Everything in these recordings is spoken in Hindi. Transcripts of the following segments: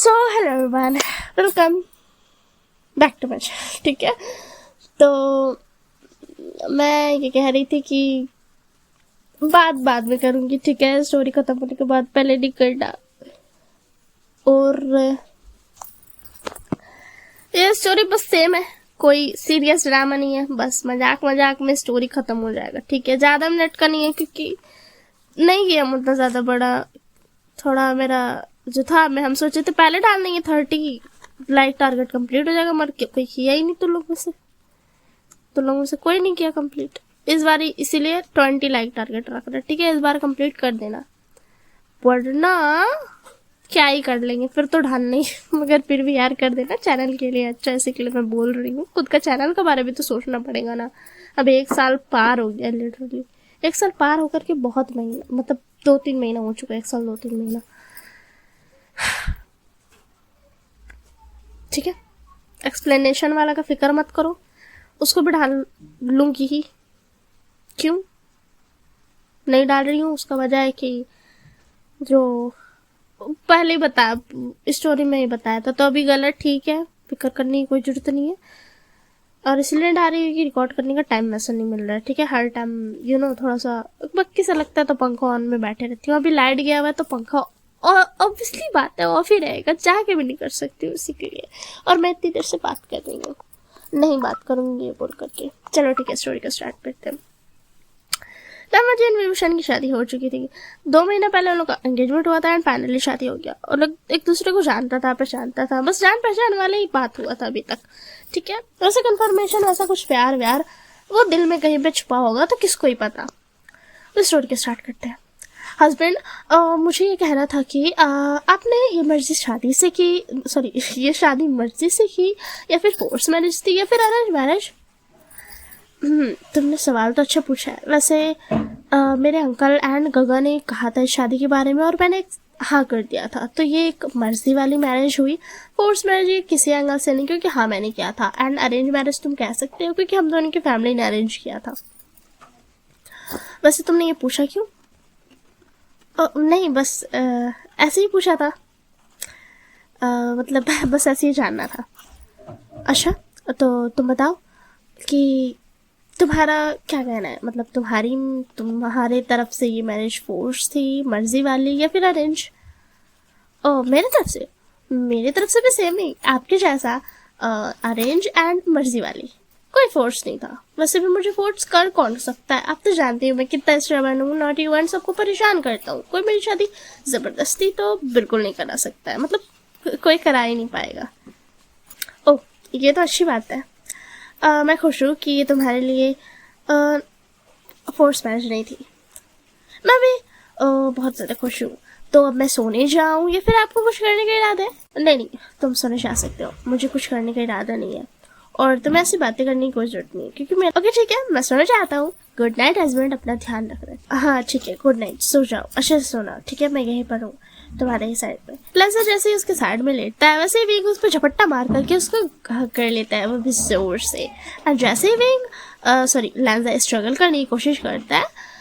So hello everyone, welcome back to my channel. ठीक है, तो मैं ये कह रही थी कि बाद में करूँगी। ठीक है, स्टोरी खत्म होने के बाद, पहले नहीं करना। और ये स्टोरी बस सेम है, कोई सीरियस ड्रामा नहीं है, बस मजाक मजाक में स्टोरी खत्म हो जाएगा। ठीक है, ज़्यादा मिनट का नहीं है क्योंकि नहीं किया मुद्दा ज़्यादा बड़ा। थोड़ा मेरा जो था, हम सोचे थे पहले डाल देंगे 30 लाइक टारगेट कंप्लीट हो जाएगा, मगर कोई किया ही नहीं। तुम लोगों से कोई नहीं किया कंप्लीट इस बार, इसीलिए 20 लाइक टारगेट रख रहा। ठीक है, इस बार कंप्लीट कर देना, वरना क्या ही कर लेंगे फिर तो ढाल नहीं मगर फिर भी यार कर देना, चैनल के लिए अच्छा है, इसी के लिए मैं बोल रही हूँ। खुद का चैनल के बारे में तो सोचना पड़ेगा ना। अब 1 साल पार हो गया, लिटरली 1 साल पार होकर के बहुत महीना, मतलब 2-3 महीना हो चुका है। 1 साल 2-3 महीना। ठीक है, एक्सप्लेनेशन वाला का फिक्र मत करो, उसको भी डाल लूँगी ही। क्यों नहीं डाल रही हूँ, उसका वजह है कि जो पहले ही बताया, स्टोरी में ही बताया था, तो अभी गलत। ठीक है, फिक्र करने की कोई जरूरत नहीं है। और इसलिए डाल रही हूँ कि रिकॉर्ड करने का टाइम वैसा नहीं मिल रहा है। ठीक है, हर टाइम थोड़ा सा बक्की सा लगता है तो पंखा ऑन में बैठे रहती हूँ। अभी लाइट गया हुआ है तो पंखा, और ऑब्वियसली बात है ऑफ ही रहेगा, चाह के भी नहीं कर सकती हूँ उसी के लिए। और मैं इतनी देर से बात कर रही हूँ, नहीं बात करूँगी ये बोल करके। चलो ठीक है, स्टोरी का स्टार्ट करते हैं। रामाजी एंड विभूषण की शादी हो चुकी थी। 2 महीना पहले उन लोग का एंगेजमेंट हुआ था एंड फाइनली शादी हो गया। और लोग एक दूसरे को जानता था, पहचानता था, बस जान पहचान वाले ही बात हुआ था अभी तक। ठीक है, वैसे कंफर्मेशन, वैसा कुछ प्यार व्यार वो दिल में कहीं पे छुपा होगा तो किसको ही पता। तो स्टोरी के स्टार्ट करते हैं। हस्बैंड, मुझे ये कहना था कि आपने ये मर्जी शादी से की, सॉरी ये शादी मर्जी से की या फिर फोर्स मैरिज थी या फिर अरेंज मैरिज? तुमने सवाल तो अच्छा पूछा है। वैसे मेरे अंकल एंड गगा ने कहा था इस शादी के बारे में और मैंने हाँ कर दिया था, तो ये एक मर्जी वाली मैरिज हुई। फोर्स मैरिज किसी एंगल से नहीं, क्योंकि हाँ मैंने किया था। एंड अरेंज मैरिज तुम कह सकते हो क्योंकि हम दोनों की फैमिली ने अरेंज किया था। वैसे तुमने ये पूछा क्यों? नहीं, बस ऐसे ही पूछा था, मतलब बस ऐसे ही जानना था। अच्छा, तो तुम बताओ कि तुम्हारा क्या कहना है, मतलब तुम्हारे तरफ से ये मैरिज फोर्स थी, मर्जी वाली, या फिर अरेंज? मेरे तरफ से भी सेम ही, आपके जैसा, अरेंज एंड मर्जी वाली, कोई फोर्स नहीं था। वैसे भी मुझे फोर्स कर कौन सकता है, आप तो जानते हो मैं कितना स्ट्रबन हूँ, नॉटी हूँ, सबको परेशान करता हूँ। कोई मेरी शादी जबरदस्ती तो बिल्कुल नहीं करा सकता है, मतलब कोई करा ही नहीं पाएगा। ओह, ये तो अच्छी बात है। मैं खुश हूँ कि ये तुम्हारे लिए फोर्स मैरिज नहीं थी। मैं भी बहुत ज़्यादा खुश हूँ। तो अब मैं सोने जाऊँ या फिर आपको कुछ करने का इरादा है? नहीं, तुम सोने जा सकते हो, मुझे कुछ करने का इरादा नहीं है और तुम्हें ऐसी बातें करने की कोई जरूरत नहीं है क्योंकि मैं ओके ठीक है, मैं सोना चाहता हूँ। गुड नाइट हस्बैंड, अपना ध्यान रखना। हाँ ठीक है, गुड नाइट, सो जाओ, अच्छे से सोना। ठीक है, मैं यहीं पर हूँ तुम्हारे ही साइड में। प्लस जैसे ही उसके साइड में लेटता है वैसे ही विंग उस पर झपट्टा मार करके उसको कर लेता है, वो भी जोर से। और जैसे ही विंग लैंजा स्ट्रगल करने की कोशिश करता है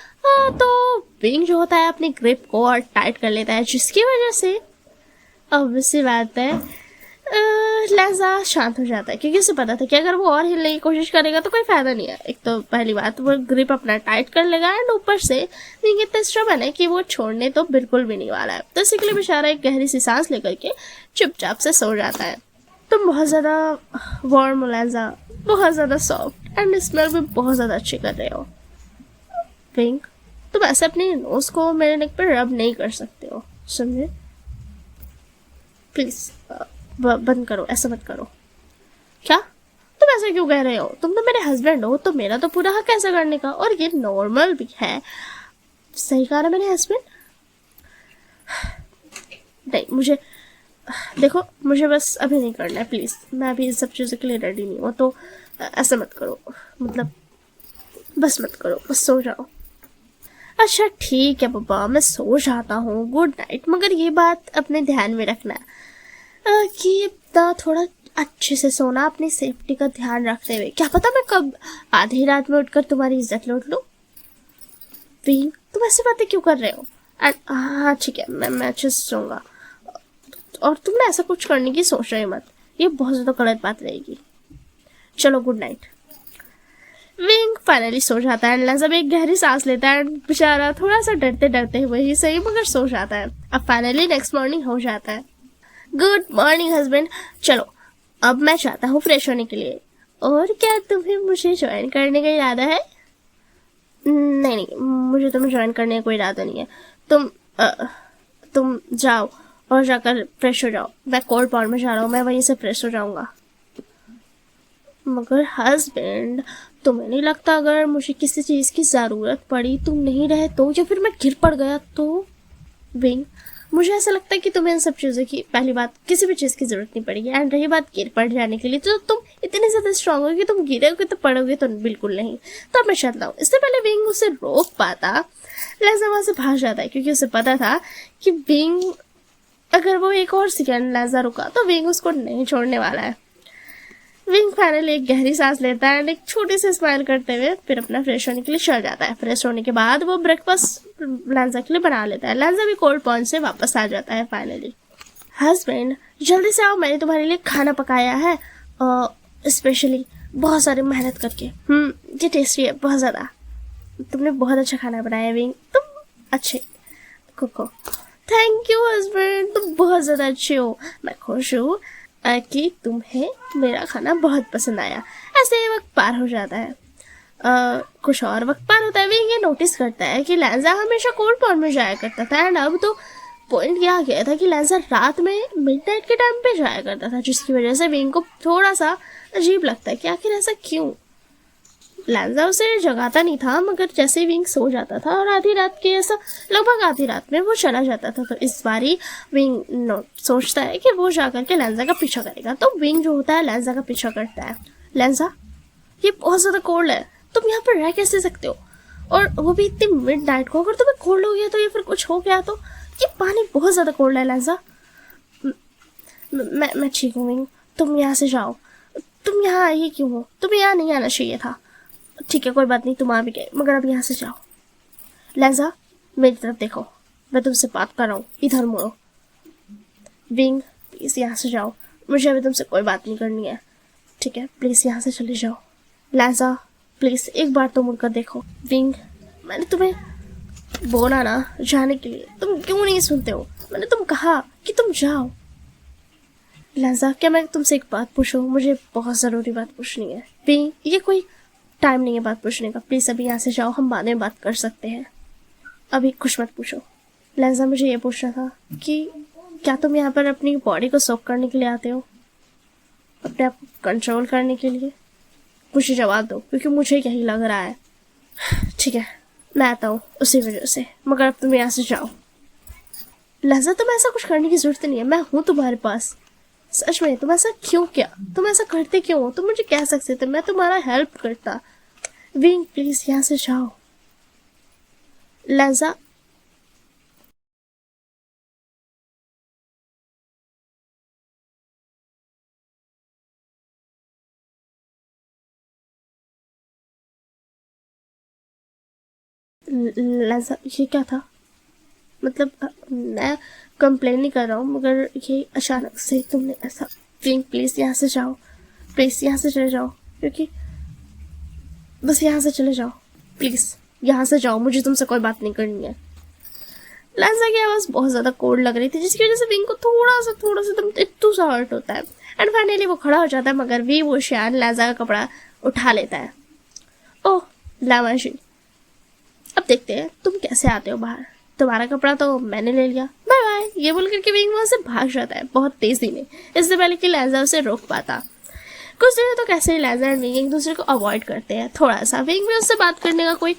तो विंग जो होता है अपनी ग्रिप को और टाइट कर लेता है, जिसकी वजह से ऑब्वियसली बात है लैंजा शांत हो जाता है क्योंकि उसे पता था कि अगर वो और हिलने की कोशिश करेगा तो कोई फायदा नहीं है। एक तो पहली बात, वो ग्रिप अपना टाइट कर लेगा एंड ऊपर से विंग इतना स्ट्रबन है कि वो छोड़ने तो बिल्कुल भी नहीं वाला है। तो इसी के लिए बेचारा एक गहरी सी सांस लेकर के चुपचाप से सो जाता है। तुम बहुत ज़्यादा वार्म हो लैंजा, बहुत ज़्यादा सॉफ्ट एंड स्मेल भी बहुत ज़्यादा अच्छी कर रहे हो। विंग, तुम ऐसे अपनी नोज को मेरे नेक पर रब नहीं कर सकते हो, समझे? प्लीज बंद करो, ऐसा मत करो। क्या तुम ऐसा क्यों कह रहे हो? तुम तो मेरे हस्बैंड हो, तो मेरा तो पूरा हक ऐसा करने का, और ये नॉर्मल भी है। सही कहा ना मेरे हस्बैंड? नहीं, मुझे देखो, मुझे बस अभी नहीं करना है, प्लीज। मैं अभी इस सब चीज़ों के लिए रेडी नहीं हूँ, तो ऐसा मत करो, मतलब बस मत करो, बस सो जाओ। अच्छा ठीक है पापा, मैं सो जाता हूँ, गुड नाइट। मगर ये बात अपने ध्यान में रखना कि थोड़ा अच्छे से सोना, अपनी सेफ्टी का ध्यान रखते हुए। क्या पता मैं कब आधी रात में उठकर तुम्हारी इज्जत लूट लूँ। विंग, तुम ऐसी बातें क्यों कर रहे हो? हाँ ठीक है, मैं अच्छे से सोऊंगा। और तुम ना ऐसा कुछ करने की सोच रहे मत, ये बहुत ज़्यादा गलत बात रहेगी। चलो good night. Wing finally so जाता है। लैंजा भी एक गहरी सांस लेता है। बेचारा थोड़ा सा डरते डरते हुए ही सही मगर सो जाता है। अब फाइनली नेक्स्ट मॉर्निंग हो जाता है। गुड मॉर्निंग हस्बैंड, चलो अब मैं चाहता हूँ फ्रेश होने के लिए। और क्या तुम्हें मुझे ज्वाइन करने का इरादा है? नहीं नहीं, मुझे तुम्हें ज्वाइन करने का कोई इरादा नहीं है। तुम जाओ और जाकर फ्रेश हो जाओ। मैं कोल्ड पॉन्ड में जा रहा हूँ, मैं वहीं से फ्रेश हो जाऊंगा। मगर हस्बैंड, तुम्हें नहीं लगता अगर मुझे किसी चीज़ की ज़रूरत पड़ी, तुम नहीं रहे तो, या फिर मैं गिर पड़ गया तो? विंग, मुझे ऐसा लगता है कि तुम्हें इन सब चीज़ों की, पहली बात, किसी भी चीज़ की ज़रूरत नहीं पड़ेगी। एंड रही बात गिर पड़ जाने के लिए, तो तुम इतने ज़्यादा स्ट्रांग हो कि तुम गिरोगे तो पड़ोगे तो बिल्कुल नहीं। तो अब मैं चलता हूँ। इससे पहले विंग उसे रोक पाता, लैंजा वहाँ से भाग जाता है क्योंकि उसे पता था कि विंग, अगर वो एक और सेकेंड लैंजा रुका तो विंग उसको नहीं छोड़ने वाला है। विंग फाइनली एक गहरी सांस लेता है एंड एक छोटी सी स्माइल करते हुए फिर अपना फ्रेश होने के लिए चल जाता है। फ्रेश होने के बाद वो ब्रेकफास्ट लैंजा के लिए बना लेता है। लैंजा भी कोल्ड पॉन्ड से वापस आ जाता है फाइनली। हस्बैंड, जल्दी से आओ, मैंने तुम्हारे लिए खाना पकाया है, स्पेशली बहुत सारी मेहनत करके। ये टेस्टी है बहुत ज़्यादा। तुमने बहुत अच्छा खाना बनाया विंग, तुम अच्छे कुक हो। थैंक यू हस्बैंड, तुम बहुत ज़्यादा अच्छे हो। मैं खुश हूँ कि तुम्हें मेरा खाना बहुत पसंद आया। ऐसे ही वक्त पार हो जाता है। कुछ और वक्त पार होता है। विंग ये नोटिस करता है कि लैंजा हमेशा कोल्ड पॉन्ड में जाया करता था एंड अब तो पॉइंट ये आ गया था कि लैंजा रात में मिडनाइट के टाइम पे जाया करता था, जिसकी वजह से विंग को थोड़ा सा अजीब लगता है कि आखिर ऐसा क्यों। लैंजा उसे जगाता नहीं था, मगर जैसे ही विंग सो जाता था और आधी रात के, ऐसा लगभग आधी रात में वो चला जाता था। तो इस बारी विंग सोचता है कि वो जाकर के लैंजा का पीछा करेगा। तो विंग जो होता है लैंजा का पीछा करता है। लैंजा, ये बहुत ज़्यादा कोल्ड है, तुम यहाँ पर रह कैसे सकते हो? और वो भी इतनी मिड नाइट को। अगर तुम्हें कोल्ड हो गया तो, या फिर कुछ हो गया तो, ये पानी बहुत ज़्यादा कोल्ड है लैंजा। मैं ठीक हूँ विंग, तुम यहाँ से जाओ। तुम यहाँ आई क्यों हो? तुम्हें यहाँ नहीं आना चाहिए था। ठीक है कोई बात नहीं, तुम आ भी गए, मगर अब यहाँ से जाओ। लैंजा, मेरी तरफ देखो, मैं तुमसे बात कर रहा हूँ, इधर मुड़ो। विंग प्लीज़ यहाँ से जाओ, मुझे अभी तुमसे कोई बात नहीं करनी है। ठीक है प्लीज़ यहाँ से चले जाओ। लैंजा प्लीज़ एक बार तो मुड़कर देखो। विंग, मैंने तुम्हें बोला ना जाने के लिए, तुम क्यों नहीं सुनते हो? मैंने तुम कहा कि तुम जाओ। लैंजा, क्या मैं तुमसे एक बात पूछूं? मुझे बहुत ज़रूरी बात पूछनी है। विंग, ये कोई टाइम नहीं है बात पूछने का, प्लीज़ अभी यहाँ से जाओ, हम बाद में बात कर सकते हैं, अभी कुछ मत पूछो। लैंजा, मुझे ये पूछना था कि क्या तुम यहाँ पर अपनी बॉडी को सोक करने के लिए आते हो, अपने आप को कंट्रोल करने के लिए? मुझे जवाब दो, क्योंकि मुझे यही लग रहा है। ठीक है मैं आता हूँ उसी वजह से, मगर अब तुम यहाँ से जाओ। लैंजा, तुम ऐसा कुछ करने की जरूरत नहीं है, मैं हूँ तुम्हारे पास। सच में तुम ऐसा क्यों किया? तुम ऐसा करते क्यों हो? तुम मुझे कह सकते थे, मैं तुम्हारा हेल्प करता। विंग प्लीज यहाँ से जाओ। लैंजा, लैंजा ये क्या था? मतलब मैं कंप्लेन नहीं कर रहा हूँ, मगर ये अचानक से तुमने ऐसा। विंग प्लीज यहाँ से जाओ, प्लीज यहाँ से चले जाओ, क्योंकि बस यहाँ से चले जाओ, प्लीज यहाँ से जाओ, मुझे तुमसे कोई बात नहीं करनी है। लैंजा की आवाज़ बहुत ज़्यादा कोल्ड लग रही थी, जिसकी वजह से विंग को थोड़ा सा एकदम इतू सा हर्ट होता है। एंड फाइनली वो खड़ा हो जाता है, मगर भी वो शान लैंजा का कपड़ा उठा लेता है। ओह लामाशी, अब देखते हैं तुम कैसे आते हो बाहर, तुम्हारा कपड़ा तो मैंने ले लिया, बाय बाय। ये बोल करके विंग वहाँ से भाग जाता है बहुत तेजी में, इससे पहले कि लैंजा उसे रोक पाता। कुछ देर तो कैसे ही लैंजा और विंग एक दूसरे को अवॉइड करते हैं थोड़ा सा। विंग भी उससे बात करने का कोई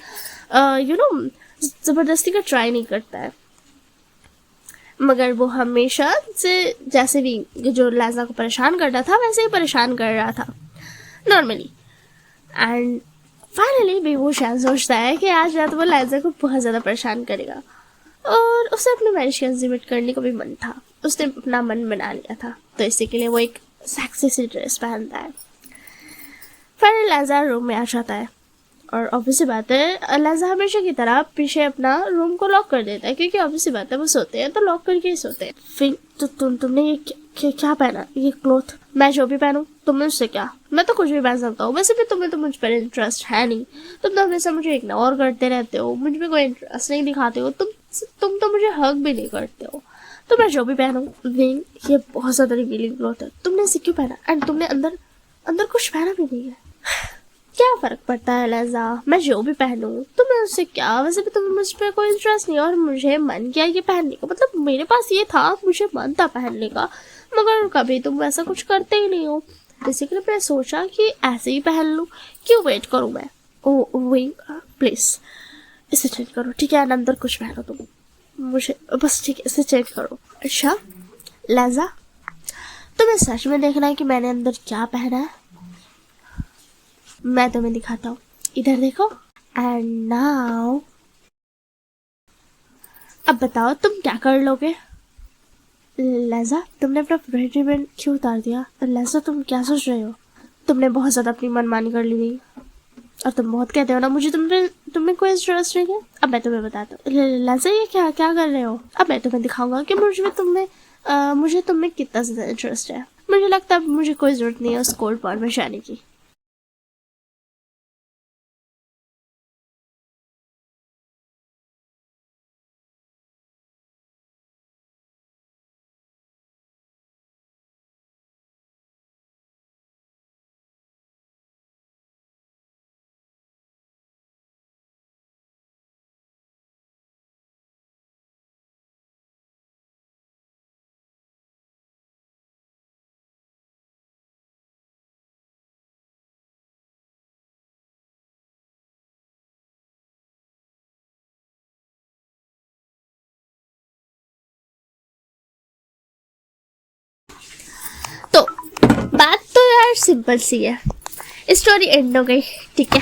ज़बरदस्ती का ट्राई नहीं करता है, मगर वो हमेशा से जैसे भी जो लैंजा को परेशान कर रहा था वैसे ही परेशान कर रहा था नॉर्मली। एंड फाइनली भी वो शायद सोचता है कि आज रात वो लैंजा को बहुत ज़्यादा परेशान करेगा, और उसे अपने मैरिज की एग्जीबिट करने को भी मन था। उसने अपना मन बना लिया था, तो इसी के लिए वो एक सेक्सी सी ड्रेस पहनता है। फाइनली लैंजा रूम में आ जाता है। और ऑब्वियस बात है लहजा हमेशा की तरह पीछे अपना रूम को लॉक कर देता है, क्योंकि ऑब्वियस बात है वो सोते हैं तो लॉक करके ही सोते हैं। फिर तो तुमने ये क्या पहना, ये क्लोथ? मैं जो भी पहनूं तुमने उससे क्या? मैं तो कुछ भी पहन सकता हूँ। वैसे भी तुम्हें तो मुझ पर इंटरेस्ट है नहीं, तुम तो हमेशा मुझे इग्नोर करते रहते हो, मुझ में कोई इंटरेस्ट नहीं दिखाते हो, तुम तो मुझे हक भी नहीं करते हो। तो मैं जो भी पहनूं, ये बहुत ज्यादा रिवीलिंग क्लोथ है, तुमने इसे क्यों पहना? एंड तुमने अंदर कुछ पहना भी नहीं है। क्या फर्क पड़ता है लहजा, मैं जो भी पहनूं तुम्हें उससे क्या? वैसे भी तुम्हें मुझ पर कोई इंटरेस्ट नहीं, और मुझे मन किया ये पहनने का, मतलब मेरे पास ये था, मुझे मन था पहनने का, मगर कभी तुम वैसा कुछ करते ही नहीं हो। बेसिकली मैं सोचा कि ऐसे ही पहन लूं, क्यों वेट करूं मैं। ओ वही प्लीज इसे चेंज करो, ठीक है? अंदर कुछ पहनो तुम, मुझे बस ठीक है इसे चेंज करो। अच्छा लहजा, तुम्हें सच में देखना है कि मैंने अंदर क्या पहना है? मैं तुम्हें दिखाता हूँ, इधर देखो। एंड नाउ अब बताओ तुम क्या कर लोगे? लहजा, तुमने अपना रेजिमेंट क्यों उतार दिया? लहजा, तुम क्या सोच रहे हो? तुमने बहुत ज्यादा अपनी मनमानी कर ली हुई, और तुम बहुत कहते हो ना मुझे तुम्हें कोई इंटरेस्ट नहीं है। अब मैं तुम्हें बताता हूँ। लहजा, ये क्या कर रहे हो? अब मैं तुम्हें दिखाऊंगा कि मुझे तुम्हें कितना ज्यादा इंटरेस्ट है। मुझे लगता है मुझे कोई जरूरत नहीं है उस कोल्ड वॉर में जाने की। तो बात तो यार सिंपल सी है, स्टोरी एंड हो गई, ठीक है?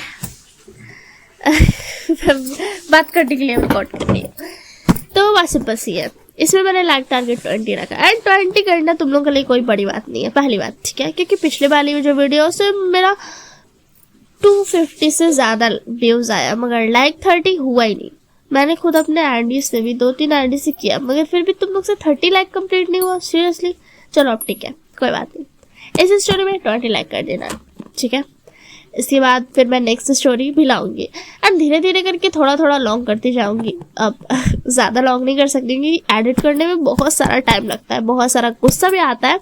बात करने के लिए रिकॉर्ड कर रही हूँ। तो बात सिंपल सी है, इसमें मैंने लाइक टारगेट 20 रखा, एंड 20 करना तुम लोगों के लिए कोई बड़ी बात नहीं है, पहली बात, ठीक है? क्योंकि पिछले वाली जो वीडियो से मेरा 250 से ज्यादा व्यूज आया, मगर लाइक 30 हुआ ही नहीं। मैंने खुद अपने आईडी से भी 2-3 आईडी से किया, मगर फिर भी तुम लोग से 30 लाइक कंप्लीट नहीं हुआ। सीरियसली? चलो अब ठीक है, कोई बात नहीं, इस स्टोरी में 20 लाइक कर देना, ठीक है? इसके बाद फिर मैं नेक्स्ट स्टोरी भी लाऊंगी, एंड धीरे धीरे करके थोड़ा थोड़ा लॉन्ग करती जाऊंगी। अब ज़्यादा लॉन्ग नहीं कर सकती क्योंकि एडिट करने में बहुत सारा टाइम लगता है, बहुत सारा गुस्सा भी आता है,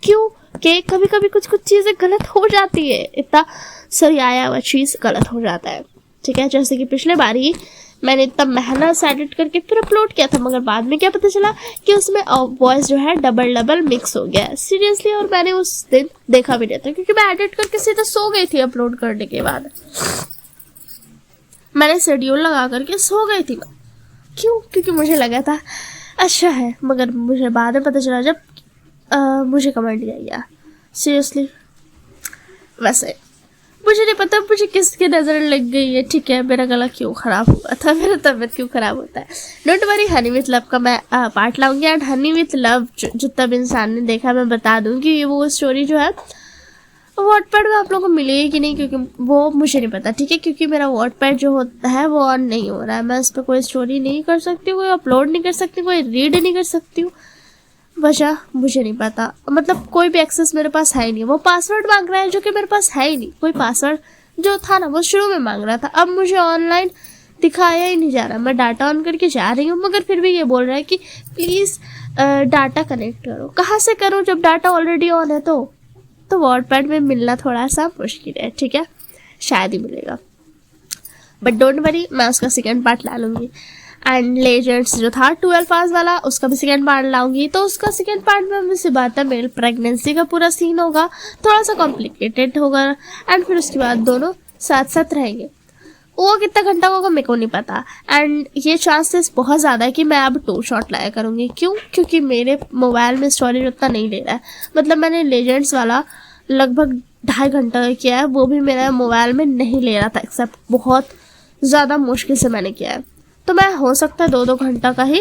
क्यों कि कभी कभी कुछ चीज़ें गलत हो जाती है, इतना सरियाया हुआ चीज़ गलत हो जाता है, ठीक है? जैसे कि पिछले बार ही मैंने इतना मेहनत से एडिट करके फिर अपलोड किया था, मगर बाद में क्या पता चला कि उसमें वॉइस जो है डबल मिक्स हो गया, सीरियसली। और मैंने उस दिन देखा भी नहीं था क्योंकि मैं एडिट करके सीधा सो गई थी। अपलोड करने के बाद मैंने शेड्यूल लगा करके सो गई थी। क्यों? क्योंकि मुझे लगा था अच्छा है, मगर मुझे बाद में पता चला जब मुझे कमेंट किया गया। सीरियसली वैसे मुझे नहीं पता मुझे किसकी नज़र लग गई है, ठीक है? मेरा गला क्यों ख़राब हुआ था, मेरा तबीयत क्यों ख़राब होता है। Don't worry, honey with love का मैं पार्ट लाऊंगी, एंड हनी विथ लव जितना भी इंसान ने देखा मैं बता दूंगी ये वो स्टोरी जो है वॉटपैड में आप लोगों को मिलेगी कि नहीं, क्योंकि वो मुझे नहीं पता, ठीक है? क्योंकि मेरा वॉटपैड जो होता है वो ऑन नहीं हो रहा है, मैं उस पर कोई स्टोरी नहीं कर सकती हूँ, कोई अपलोड नहीं कर सकती, कोई रीड नहीं कर सकती हूँ। वजह मुझे नहीं पता, मतलब कोई भी एक्सेस मेरे पास है ही नहीं। वो पासवर्ड मांग रहा है जो कि मेरे पास है ही नहीं, कोई पासवर्ड जो था ना वो शुरू में मांग रहा था, अब मुझे ऑनलाइन दिखाया ही नहीं जा रहा। मैं डाटा ऑन करके जा रही हूँ मगर फिर भी ये बोल रहा है कि प्लीज़ डाटा कनेक्ट करो। कहाँ से करूँ जब डाटा ऑलरेडी ऑन है? तो वॉटपैड में मिलना थोड़ा सा मुश्किल है, ठीक है? शायद ही मिलेगा, बट डोंट वरी, मैं उसका सेकेंड पार्ट ला लूँगी। एंड लेजेंड्स जो था 12 आवर्स वाला, उसका भी सेकेंड पार्ट लाऊंगी। तो उसका सेकेंड पार्ट में मुझसे बात है, मेल प्रेगनेंसी का पूरा सीन होगा, थोड़ा सा कॉम्प्लिकेटेड होगा, एंड फिर उसके बाद दोनों साथ साथ रहेंगे। वो कितना घंटा होगा मेरे को नहीं पता, एंड ये चांसेस बहुत ज़्यादा है कि मैं अब 2 शॉट लाया करूँगी। क्यों? क्योंकि मेरे मोबाइल में स्टोरेज उतना नहीं ले रहा है। मतलब मैंने लेजेंड्स वाला लगभग 2.5 घंटा किया है, वो भी मेरा मोबाइल में नहीं ले रहा था, एक्सेप्ट बहुत ज़्यादा मुश्किल से मैंने किया है। तो मैं हो सकता है 2-2 घंटा का ही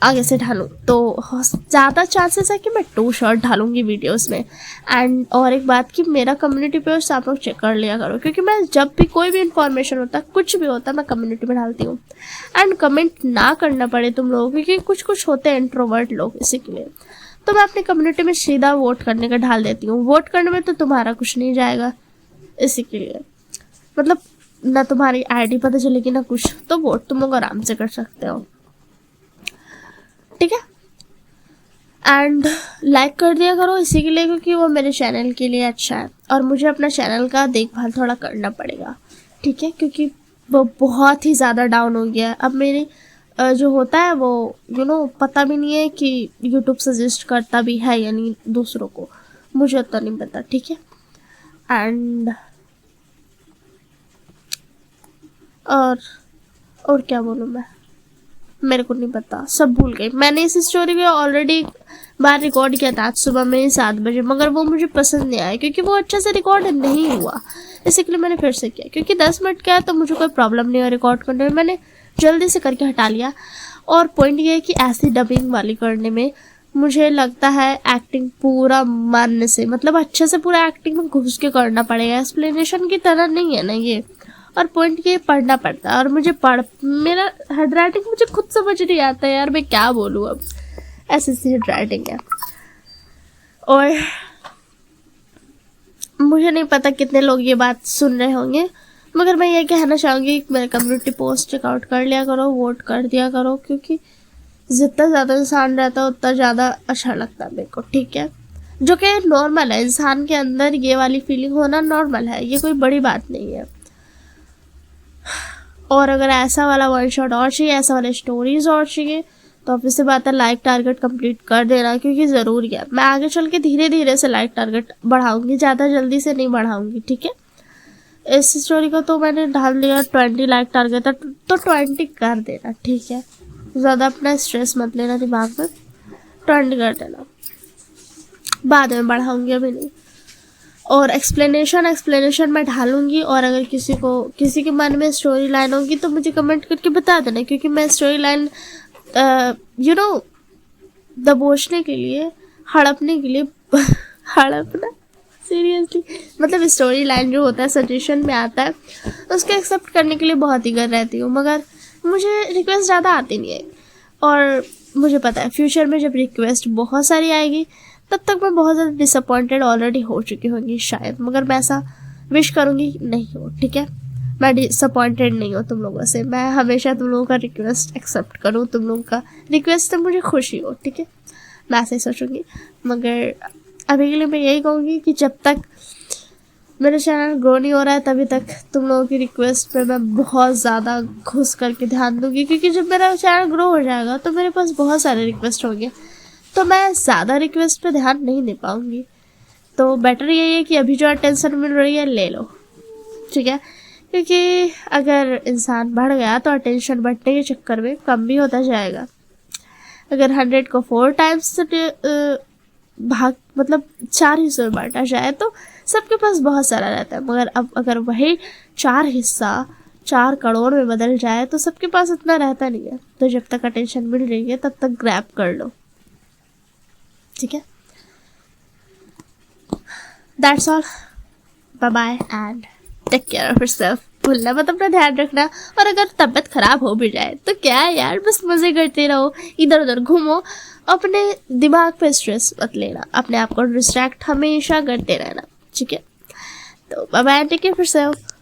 आगे से डालूँ तो ज़्यादा चांसेस है कि मैं 2 शॉट डालूँगी वीडियोस में। एंड और एक बात कि मेरा कम्युनिटी पोस्ट आप लोग चेक कर लिया करो, क्योंकि मैं जब भी कोई भी इन्फॉर्मेशन होता है, कुछ भी होता है, मैं कम्युनिटी में डालती हूँ। एंड कमेंट ना करना पड़े तुम लोगों को, क्योंकि कुछ कुछ होते हैं इंट्रोवर्ट लोग, इसी के लिए तो मैं अपनी कम्युनिटी में सीधा वोट करने का डाल देती हूँ। वोट करने में तो तुम्हारा कुछ नहीं जाएगा, इसी के लिए मतलब ना तुम्हारी आईडी पता चलेगी ना कुछ, तो वोट तुम लोग आराम से कर सकते हो, ठीक है। एंड लाइक कर दिया करो इसी के लिए, क्योंकि वो मेरे चैनल के लिए अच्छा है और मुझे अपना चैनल का देखभाल थोड़ा करना पड़ेगा, ठीक है, क्योंकि वो बहुत ही ज़्यादा डाउन हो गया है। अब मेरी जो होता है वो पता भी नहीं है कि यूट्यूब सजेस्ट करता भी है या नहीं दूसरों को, मुझे तो नहीं पता, ठीक है। एंड और क्या बोलूँ मैं, मेरे को नहीं पता, सब भूल गई। मैंने इस स्टोरी को ऑलरेडी बार रिकॉर्ड किया था आज सुबह में 7 बजे, मगर वो मुझे पसंद नहीं आया क्योंकि वो अच्छे से रिकॉर्ड नहीं हुआ, इसी के लिए मैंने फिर से किया। क्योंकि 10 मिनट का है तो मुझे कोई प्रॉब्लम नहीं है रिकॉर्ड करने में, मैंने जल्दी से करके हटा लिया। और पॉइंट ये है कि ऐसी डबिंग वाली करने में मुझे लगता है एक्टिंग पूरा मन से, मतलब अच्छे से पूरा एक्टिंग में घुस के करना पड़ेगा, एक्सप्लेनेशन की तरह नहीं है ना ये। और पॉइंट ये पढ़ना पड़ता है, और मुझे मेरा हेड राइटिंग मुझे खुद समझ नहीं आता है यार, मैं क्या बोलूँ अब, ऐसी सी हेड राइटिंग है। और मुझे नहीं पता कितने लोग ये बात सुन रहे होंगे, मगर मैं ये कहना चाहूँगी कि मेरे कम्युनिटी पोस्ट चेकआउट कर लिया करो, वोट कर दिया करो, क्योंकि जितना ज़्यादा इंसान रहता है उतना ज़्यादा अच्छा लगता है मेरे को, ठीक है। जो कि नॉर्मल है, इंसान के अंदर ये वाली फीलिंग होना नॉर्मल है, ये कोई बड़ी बात नहीं है। और अगर ऐसा वाला वन शॉट और चाहिए, ऐसा वाले स्टोरीज और चाहिए, तो ऑब्वियस सी बात है लाइक टारगेट कंप्लीट कर देना, क्योंकि ज़रूरी है। मैं आगे चल के धीरे धीरे से लाइक टारगेट बढ़ाऊंगी, ज़्यादा जल्दी से नहीं बढ़ाऊंगी, ठीक है। इस स्टोरी को तो मैंने डाल दिया 20 लाइक टारगेट है, तो 20 कर देना, ठीक है। ज़्यादा अपना स्ट्रेस मत लेना दिमाग में, 20 कर देना, बाद में बढ़ाऊंगी, अभी नहीं। और एक्सप्लेनेशन मैं ढालूंगी, और अगर किसी के मन में स्टोरी लाइन होगी तो मुझे कमेंट करके बता देना, क्योंकि मैं स्टोरी लाइन दबोचने के लिए, हड़पने के लिए हड़पना सीरियसली, मतलब स्टोरी लाइन जो होता है सजेशन में आता है उसको एक्सेप्ट करने के लिए बहुत ईगर रहती हूँ, मगर मुझे रिक्वेस्ट ज़्यादा आती नहीं है। और मुझे पता है फ्यूचर में जब रिक्वेस्ट बहुत सारी आएगी तब तक मैं बहुत ज़्यादा डिसअपॉइंटेड ऑलरेडी हो चुकी होंगी शायद, मगर मैं ऐसा विश करूँगी नहीं हो, ठीक है। मैं डिसअपॉइंटेड नहीं हूँ तुम लोगों से, मैं हमेशा तुम लोगों का रिक्वेस्ट एक्सेप्ट करूँ, तुम लोगों का रिक्वेस्ट से मुझे खुशी हो, ठीक है, मैं ऐसे ही सोचूंगी। मगर अभी के लिए मैं यही कहूँगी कि जब तक मेरा चैनल ग्रो नहीं हो रहा है तभी तक तुम लोगों की रिक्वेस्ट पे मैं बहुत ज़्यादा घुस करके ध्यान दूँगी, क्योंकि जब मेरा चैनल ग्रो हो जाएगा तो मेरे पास बहुत सारे रिक्वेस्ट होंगे, तो मैं ज़्यादा रिक्वेस्ट पे ध्यान नहीं दे पाऊँगी। तो बेटर यही है कि अभी जो अटेंशन मिल रही है ले लो, ठीक है, क्योंकि अगर इंसान बढ़ गया तो अटेंशन बढ़ने के चक्कर में कम भी होता जाएगा। अगर 100 को 4 टाइम्स भाग मतलब 4 हिस्सों में बांटा जाए तो सबके पास बहुत सारा रहता है, मगर अब अगर वही 4 हिस्सा 4 करोड़ में बदल जाए तो सबके पास इतना रहता नहीं है। तो जब तक अटेंशन मिल रही है तब तक ग्रैब कर लो, ठीक है। That's all, bye bye and take care of yourself. भूलना मत अपना ध्यान रखना, और अगर तबीयत खराब हो भी जाए तो क्या है यार, बस मज़े करते रहो, इधर उधर घूमो, अपने दिमाग पे स्ट्रेस मत लेना, अपने आप को डिस्ट्रैक्ट हमेशा करते रहना, ठीक है। तो bye bye, take care of yourself.